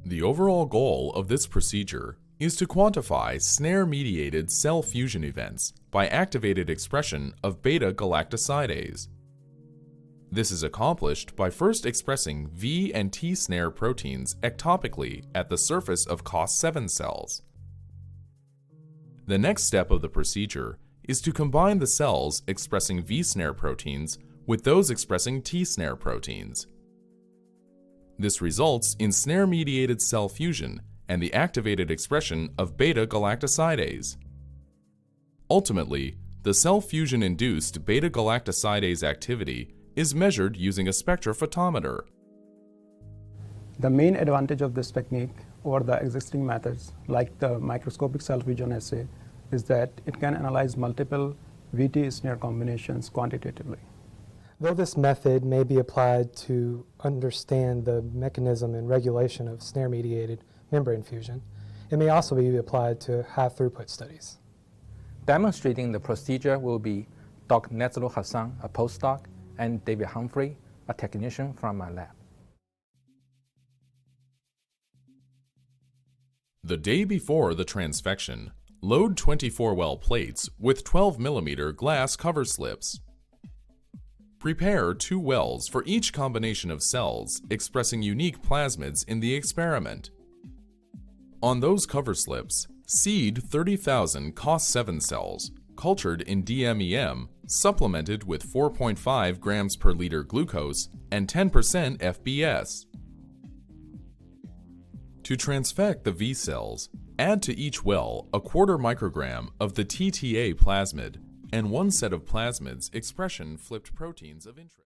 The overall goal of this procedure is to quantify SNARE-mediated cell fusion events by activated expression of beta-galactosidase. This is accomplished by first expressing V and T SNARE proteins ectopically at the surface of COS7 cells. The next step of the procedure is to combine the cells expressing V SNARE proteins with those expressing T SNARE proteins. This results in SNARE-mediated cell fusion and the activated expression of beta-galactosidase. Ultimately, the cell fusion-induced beta-galactosidase activity is measured using a spectrophotometer. The main advantage of this technique over the existing methods, like the microscopic cell fusion assay, is that it can analyze multiple VT SNARE combinations quantitatively. Though this method may be applied to understand the mechanism and regulation of SNARE-mediated membrane fusion, it may also be applied to high-throughput studies. Demonstrating the procedure will be Dr. Nazarul Hasan, a postdoc, and David Humphrey, a technician from my lab. The day before the transfection, load 24 well plates with 12 mm glass cover slips. Prepare 2 wells for each combination of cells expressing unique plasmids in the experiment. On those cover slips, seed 30,000 COS7 cells, cultured in DMEM, supplemented with 4.5 grams per liter glucose and 10% FBS. To transfect the V cells, add to each well a 1/4 microgram of the TTA plasmid and 1 set of plasmids expression flipped proteins of interest.